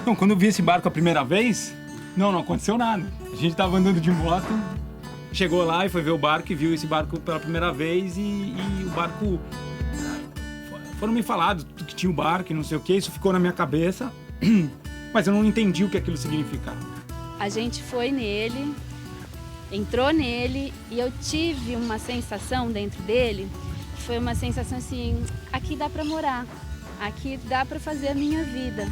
Então, quando eu vi esse barco a primeira vez, não aconteceu nada. A gente tava andando de moto, chegou lá e foi ver o barco e viu esse barco pela primeira vez e o barco... Foram me falar que tinha o barco e não sei o que, isso ficou na minha cabeça, mas eu não entendi o que aquilo significava. A gente foi nele, entrou nele e eu tive uma sensação dentro dele, que foi uma sensação assim, aqui dá pra morar, aqui dá pra fazer a minha vida.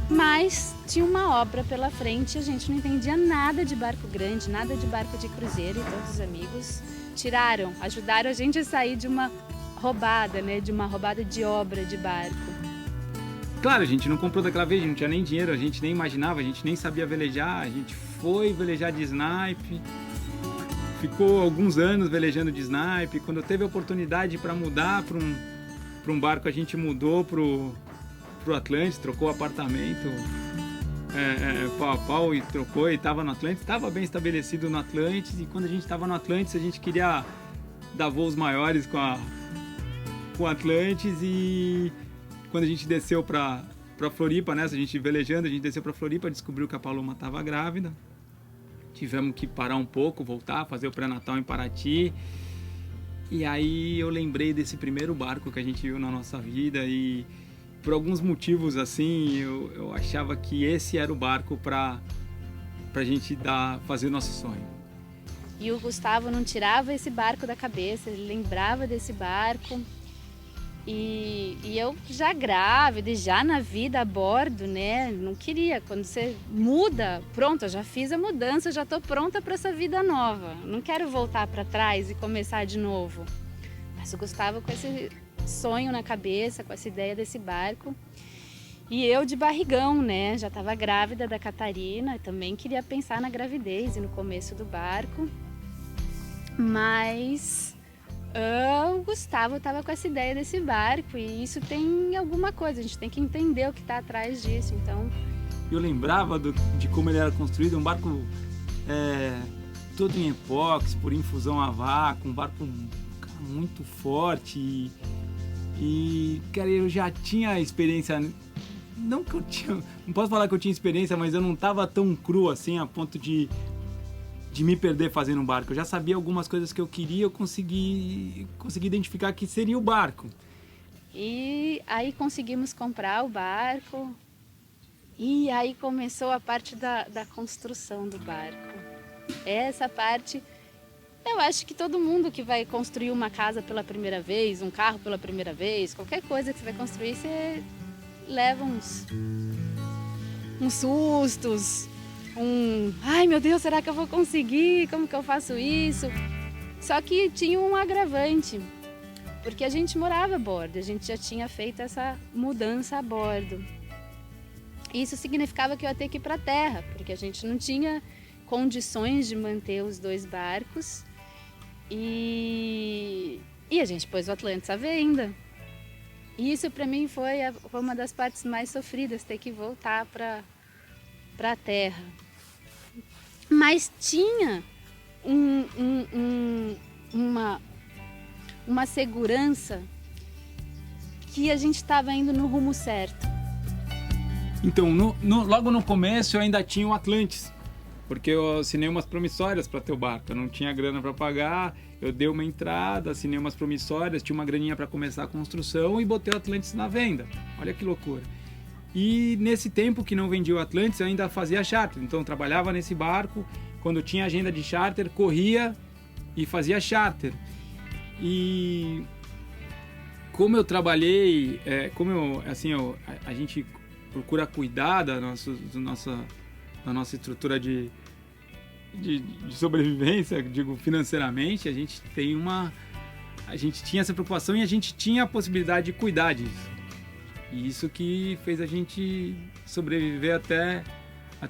Mas tinha uma obra pela frente, a gente não entendia nada de barco grande, nada de barco de cruzeiro, e todos os amigos ajudaram a gente a sair de uma roubada, né, de uma roubada de obra de barco. Claro, a gente não comprou daquela vez, a gente não tinha nem dinheiro, a gente nem imaginava, a gente nem sabia velejar, a gente foi velejar de snipe, ficou alguns anos velejando de snipe. Quando teve a oportunidade para mudar para um barco, a gente mudou pro Atlantis, trocou o apartamento pau a pau e trocou, e estava no Atlantis, estava bem estabelecido no Atlantis, e quando a gente estava no Atlantis a gente queria dar voos maiores com o Atlantis, e quando a gente desceu para Floripa, né, a gente velejando, a gente desceu para Floripa, descobriu que a Paloma estava grávida, tivemos que parar um pouco, voltar, fazer o pré-natal em Paraty, e aí eu lembrei desse primeiro barco que a gente viu na nossa vida, e por alguns motivos assim, eu achava que esse era o barco para a gente fazer o nosso sonho. E o Gustavo não tirava esse barco da cabeça, ele lembrava desse barco. E eu já grávida, e já na vida a bordo, né? Não queria. Quando você muda, pronto, eu já fiz a mudança, já estou pronta para essa vida nova. Não quero voltar para trás e começar de novo. Mas o Gustavo com esse sonho na cabeça, com essa ideia desse barco. E eu de barrigão, né? Já estava grávida da Catarina, e também queria pensar na gravidez e no começo do barco. Mas o Gustavo estava com essa ideia desse barco, e isso tem alguma coisa, a gente tem que entender o que está atrás disso. Então, eu lembrava de como ele era construído, um barco todo em epóxi, por infusão a vácuo, um barco muito forte, e cara, eu já tinha experiência, não posso falar que eu tinha experiência, mas eu não estava tão cru assim a ponto de me perder fazendo um barco. Eu já sabia algumas coisas que eu queria, eu consegui identificar que seria o barco. E aí conseguimos comprar o barco, e aí começou a parte da construção do barco. Essa parte, eu acho que todo mundo que vai construir uma casa pela primeira vez, um carro pela primeira vez, qualquer coisa que você vai construir, você leva uns sustos, ai meu Deus, será que eu vou conseguir? Como que eu faço isso? Só que tinha um agravante, porque a gente morava a bordo, a gente já tinha feito essa mudança a bordo. Isso significava que eu ia ter que ir para a terra, porque a gente não tinha condições de manter os dois barcos, e a gente pôs o Atlantis à venda. E isso para mim foi uma das partes mais sofridas, ter que voltar para a terra. Mas tinha uma segurança que a gente estava indo no rumo certo. Então, logo no começo eu ainda tinha o Atlantis, porque eu assinei umas promissórias para ter o barco, eu não tinha grana para pagar, eu dei uma entrada, assinei umas promissórias, tinha uma graninha para começar a construção e botei o Atlantis na venda. Olha que loucura. E nesse tempo que não vendia o Atlantis, eu ainda fazia charter. Então eu trabalhava nesse barco, quando tinha agenda de charter, corria e fazia charter. E como eu trabalhei, a gente procura cuidar da nossa estrutura de sobrevivência, digo financeiramente, a gente tinha essa preocupação e a gente tinha a possibilidade de cuidar disso. E isso que fez a gente sobreviver até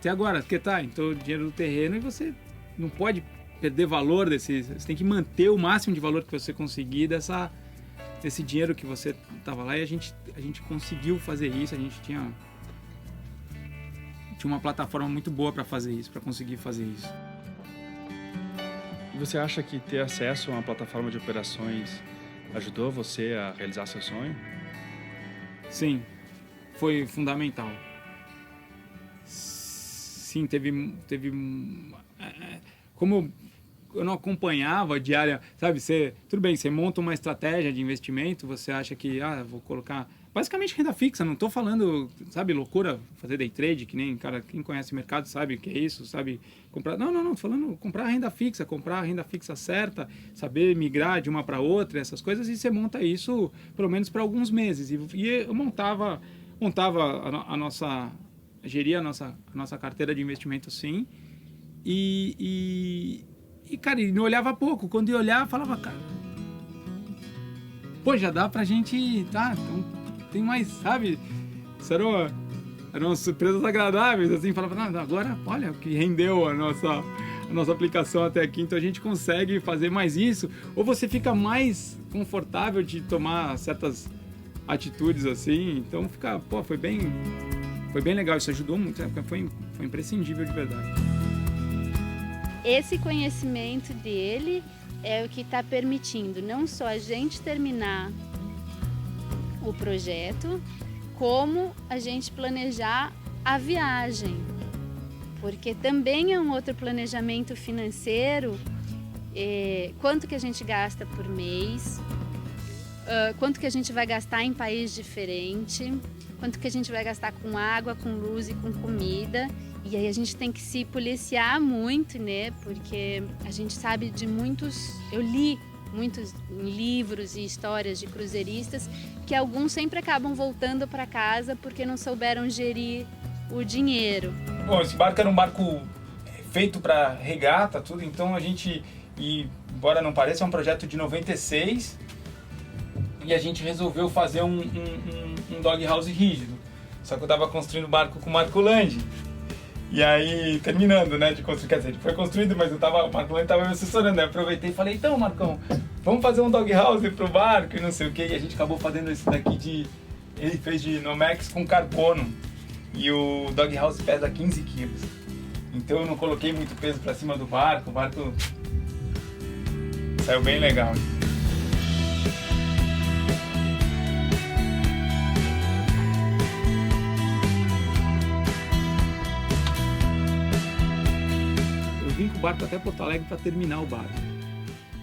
agora. Porque então o dinheiro do terreno, e você não pode perder valor você tem que manter o máximo de valor que você conseguir desse dinheiro que você estava lá, e a gente conseguiu fazer isso, a gente tinha uma plataforma muito boa para fazer isso, para conseguir fazer isso. E você acha que ter acesso a uma plataforma de operações ajudou você a realizar seu sonho? Sim, foi fundamental. sim, como eu não acompanhava diária, sabe? Tudo bem, você monta uma estratégia de investimento, você acha que, vou colocar basicamente renda fixa, não estou falando, sabe, loucura, fazer day trade, que nem, cara, quem conhece o mercado sabe o que é isso, sabe, comprar, não, tô falando comprar renda fixa certa, saber migrar de uma para outra, essas coisas, e você monta isso, pelo menos para alguns meses, e eu geria a nossa carteira de investimento, sim, e cara, não olhava pouco, quando eu olhava, falava, cara, pô, já dá pra gente, tá, então tem mais, sabe? Isso eram surpresas agradáveis, assim, falava, agora, olha o que rendeu a nossa aplicação até aqui, então a gente consegue fazer mais isso, ou você fica mais confortável de tomar certas atitudes assim, então foi bem legal, isso ajudou muito, foi imprescindível de verdade. Esse conhecimento dele é o que está permitindo não só a gente terminar o projeto, como a gente planejar a viagem, porque também é um outro planejamento financeiro, quanto que a gente gasta por mês, quanto que a gente vai gastar em país diferente, quanto que a gente vai gastar com água, com luz e com comida. E aí a gente tem que se policiar muito, né? Porque a gente sabe de eu li muitos livros e histórias de cruzeiristas que alguns sempre acabam voltando para casa porque não souberam gerir o dinheiro. Bom, esse barco era um barco feito para regata, tudo, então a gente, embora não pareça, é um projeto de 96 e a gente resolveu fazer um doghouse rígido. Só que eu estava construindo o barco com o Marco Landi. E aí, terminando, né, de construir, quer dizer, ele foi construído, mas o Marco Landi estava me assessorando, né? Eu aproveitei e falei, então, Marcão, vamos fazer um doghouse pro barco e não sei o que. E a gente acabou fazendo esse daqui ele fez de Nomex com carbono. E o doghouse pesa 15 quilos. Então eu não coloquei muito peso para cima do barco, o barco saiu bem legal. Vim com o barco até Porto Alegre para terminar o barco.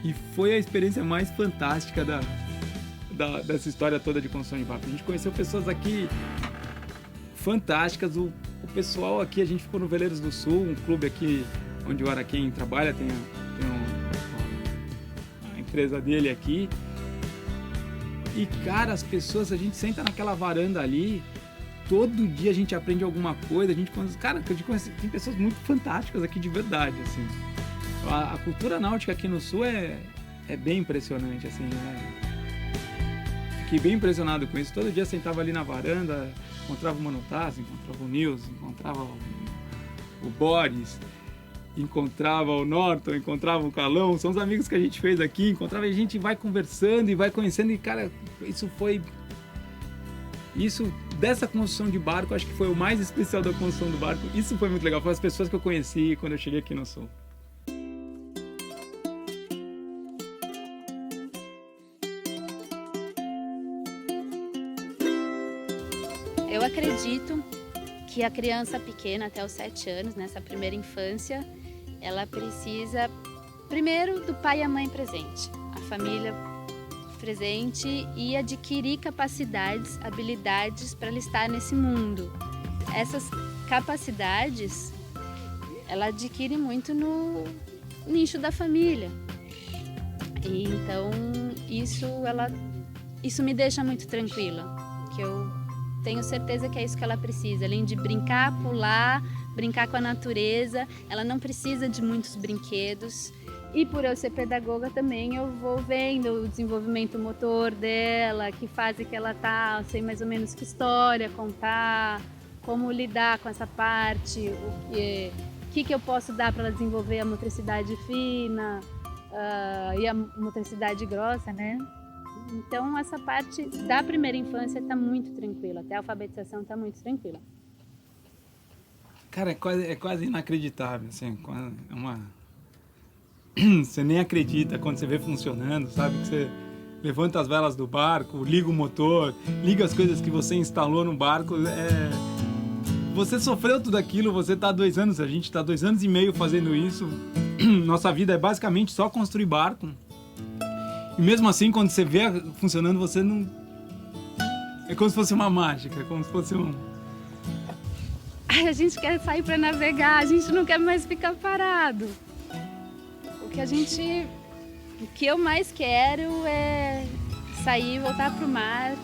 E foi a experiência mais fantástica dessa história toda de construção de barco. A gente conheceu pessoas aqui fantásticas. O pessoal aqui, a gente ficou no Veleiros do Sul, um clube aqui onde o Araquém trabalha, tem a empresa dele aqui. E, cara, as pessoas, a gente senta naquela varanda ali, todo dia a gente aprende alguma coisa, a gente conhece, tem pessoas muito fantásticas aqui de verdade, assim. A cultura náutica aqui no Sul é bem impressionante, assim, né? Fiquei bem impressionado com isso. Todo dia sentava ali na varanda, encontrava o Mano Tassi, encontrava o Nils, encontrava o Boris, encontrava o Norton, encontrava o Calão, são os amigos que a gente fez aqui, encontrava, e a gente vai conversando e vai conhecendo, e, cara, dessa construção de barco, acho que foi o mais especial da construção do barco. Isso foi muito legal, foram as pessoas que eu conheci quando eu cheguei aqui no Sul. Eu acredito que a criança pequena, até os 7 anos, nessa primeira infância, ela precisa, primeiro, do pai e a mãe presente, a família presente, e adquirir capacidades, habilidades para ela estar nesse mundo. Essas capacidades, ela adquire muito no nicho da família. E então, isso me deixa muito tranquila, que eu tenho certeza que é isso que ela precisa. Além de brincar, pular, brincar com a natureza, ela não precisa de muitos brinquedos. E por eu ser pedagoga também, eu vou vendo o desenvolvimento motor dela, que fase que ela tá, sei mais ou menos que história contar, como lidar com essa parte, o que eu posso dar para ela desenvolver a motricidade fina e a motricidade grossa, né? Então essa parte da primeira infância está muito tranquila, até a alfabetização está muito tranquila. Cara, é quase inacreditável, assim, você nem acredita quando você vê funcionando, sabe? Que você levanta as velas do barco, liga o motor, liga as coisas que você instalou no barco, você sofreu tudo aquilo, você tá há 2 anos, a gente tá 2 anos e meio fazendo isso. Nossa vida é basicamente só construir barco. E mesmo assim, quando você vê funcionando, você não... É como se fosse uma mágica, é como se fosse um... Ai, a gente quer sair para navegar, a gente não quer mais ficar parado. O que eu mais quero é sair, voltar pro mar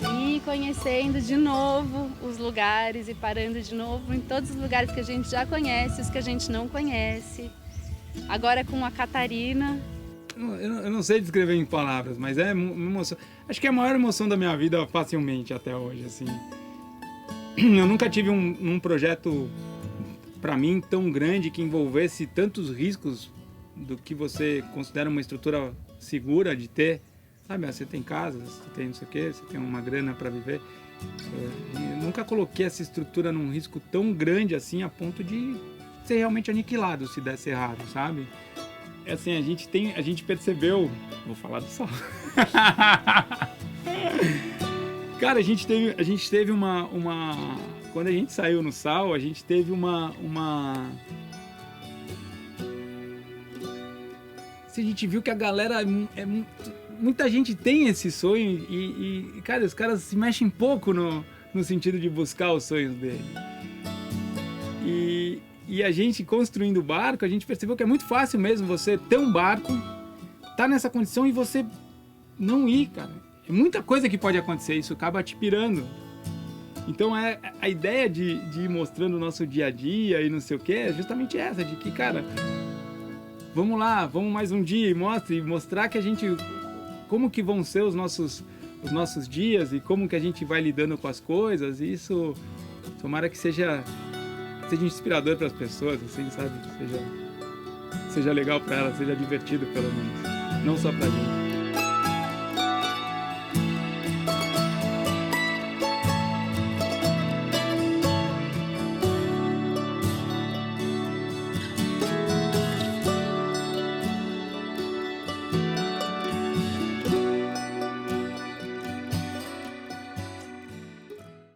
e ir conhecendo de novo os lugares e parando de novo em todos os lugares que a gente já conhece, os que a gente não conhece. Agora com a Catarina. Eu não sei descrever em palavras, mas é uma emoção. Acho que é a maior emoção da minha vida facilmente até hoje, assim. Eu nunca tive um projeto, para mim, tão grande que envolvesse tantos riscos do que você considera uma estrutura segura de ter. Sabe, você tem casa, você tem não sei o quê, você tem uma grana para viver. Eu nunca coloquei essa estrutura num risco tão grande assim a ponto de ser realmente aniquilado se desse errado, sabe? É assim, a gente percebeu... Vou falar do sol. Cara, a gente teve uma... Quando a gente saiu no Sal, a gente teve uma... A gente viu que a galera... Muita gente tem esse sonho e, cara, os caras se mexem pouco no sentido de buscar os sonhos dele. E a gente construindo o barco, a gente percebeu que é muito fácil mesmo você ter um barco, tá nessa condição e você não ir, cara. É muita coisa que pode acontecer, isso acaba te pirando. Então a ideia de ir mostrando o nosso dia a dia e não sei o que é justamente essa, de que, cara, vamos lá, vamos mais um dia e mostrar que a gente... Como que vão ser os nossos dias e como que a gente vai lidando com as coisas. E isso, tomara que seja inspirador para as pessoas, assim, sabe? Seja legal para elas, seja divertido pelo menos. Não só pra gente.